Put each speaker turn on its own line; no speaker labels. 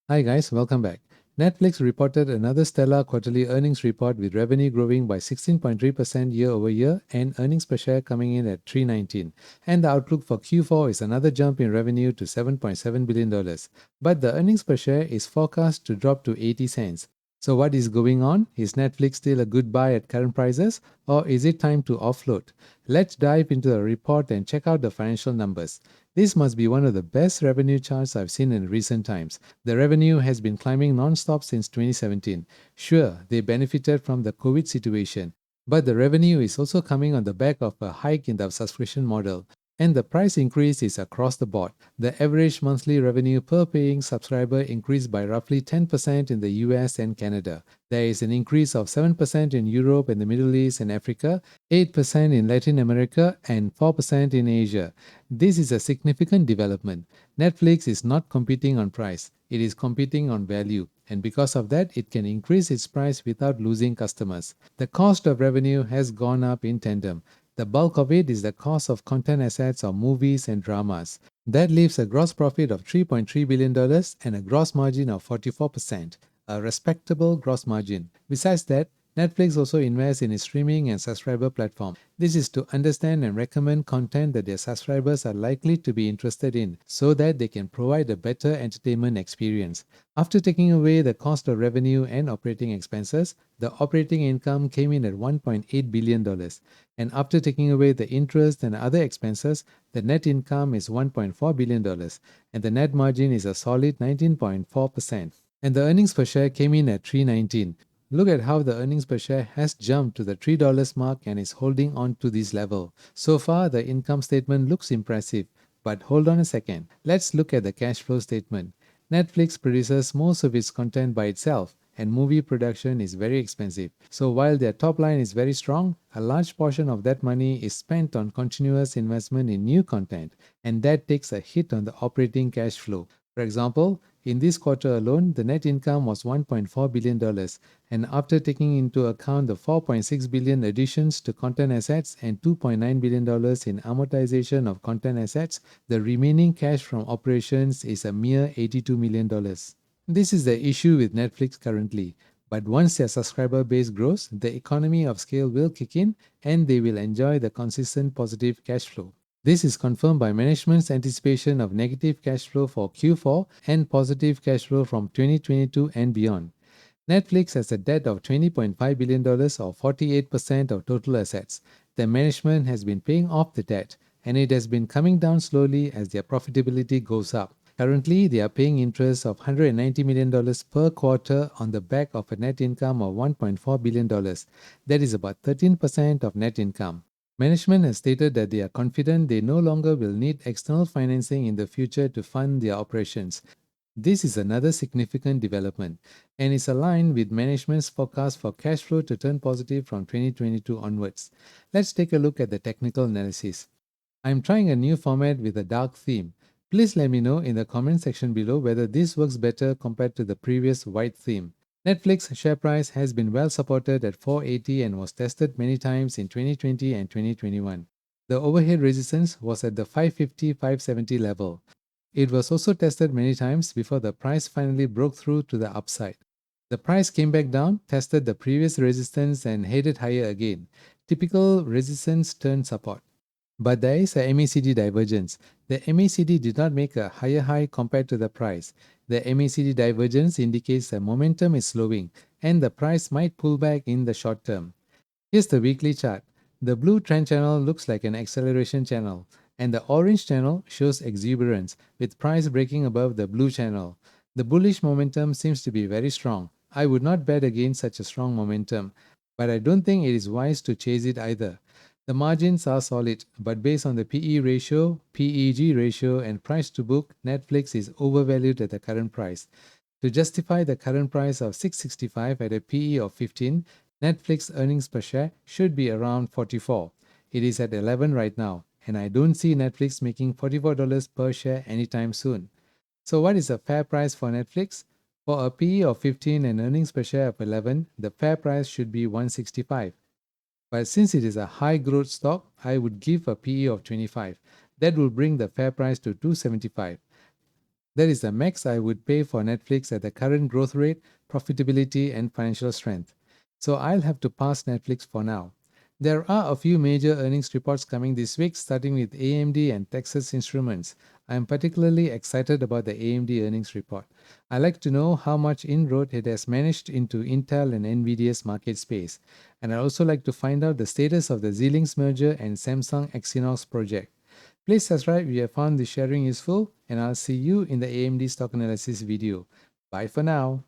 Hi guys, welcome back. Netflix reported another stellar quarterly earnings report with revenue growing by 16.3% year over year and earnings per share coming in at 319. And the outlook for Q4 is another jump in revenue to $7.7 billion. But the earnings per share is forecast to drop to 80 cents. So what is going on? Is Netflix still a good buy at current prices or is it time to offload? Let's dive into the report and check out the financial numbers. This must be one of the best revenue charts I've seen in recent times. The revenue has been climbing non-stop since 2017. Sure, they benefited from the COVID situation, but the revenue is also coming on the back of a hike in the subscription model. And the price increase is across the board. The average monthly revenue per paying subscriber increased by roughly 10% in the US and Canada. There is an increase of 7% in Europe and the Middle East and Africa, 8% in Latin America, and 4% in Asia. This is a significant development. Netflix is not competing on price, it is competing on value, and because of that, it can increase its price without losing customers. The cost of revenue has gone up in tandem. The bulk of it is the cost of content assets or movies and dramas. That leaves a gross profit of $3.3 billion and a gross margin of 44%, a respectable gross margin. Besides that, Netflix also invests in its streaming and subscriber platform. This is to understand and recommend content that their subscribers are likely to be interested in so that they can provide a better entertainment experience. After taking away the cost of revenue and operating expenses, the operating income came in at $1.8 billion. And after taking away the interest and other expenses, the net income is $1.4 billion. And the net margin is a solid 19.4%. And the earnings per share came in at 319. Look at how the earnings per share has jumped to the $3 mark and is holding on to this level. So far, the income statement looks impressive. But hold on a second. Let's look at the cash flow statement. Netflix produces most of its content by itself, and movie production is very expensive. So while their top line is very strong, a large portion of that money is spent on continuous investment in new content, and that takes a hit on the operating cash flow. For example, in this quarter alone, the net income was $1.4 billion, and after taking into account the 4.6 billion additions to content assets and $2.9 billion in amortization of content assets, the remaining cash from operations is a mere $82 million. This is the issue with Netflix currently. But once their subscriber base grows, the economy of scale will kick in and they will enjoy the consistent positive cash flow. This is confirmed by management's anticipation of negative cash flow for Q4 and positive cash flow from 2022 and beyond. Netflix has a debt of $20.5 billion or 48% of total assets. The management has been paying off the debt and it has been coming down slowly as their profitability goes up. Currently, they are paying interest of $190 million per quarter on the back of a net income of $1.4 billion. That is about 13% of net income. Management has stated that they are confident they no longer will need external financing in the future to fund their operations. This is another significant development and is aligned with management's forecast for cash flow to turn positive from 2022 onwards. Let's take a look at the technical analysis. I'm trying a new format with a dark theme. Please let me know in the comment section below whether this works better compared to the previous white theme. Netflix share price has been well supported at 480 and was tested many times in 2020 and 2021. The overhead resistance was at the 550-570 level. It was also tested many times before the price finally broke through to the upside. The price came back down, tested the previous resistance and headed higher again. Typical resistance turned support. But there is a MACD divergence. The MACD did not make a higher high compared to the price. The MACD divergence indicates the momentum is slowing and the price might pull back in the short term. Here's the weekly chart. The blue trend channel looks like an acceleration channel, and the orange channel shows exuberance, with price breaking above the blue channel. The bullish momentum seems to be very strong. I would not bet against such a strong momentum, but I don't think it is wise to chase it either. The margins are solid, but based on the PE ratio, PEG ratio, and price to book, Netflix is overvalued at the current price. To justify the current price of 665 at a PE of 15, Netflix earnings per share should be around 44. It is at 11 right now, and I don't see Netflix making $44 per share anytime soon. So what is a fair price for Netflix? For a PE of 15 and earnings per share of 11, the fair price should be 165. But since it is a high growth stock, I would give a PE of 25. That will bring the fair price to 275. That is the max I would pay for Netflix at the current growth rate, profitability, and financial strength. So I'll have to pass Netflix for now. There are a few major earnings reports coming this week, starting with AMD and Texas Instruments. I am particularly excited about the AMD earnings report. I like to know how much inroad it has managed into Intel and Nvidia's market space. And I also like to find out the status of the Xilinx merger and Samsung Exynos project. Please subscribe if you have found this sharing useful, and I'll see you in the AMD stock analysis video. Bye for now.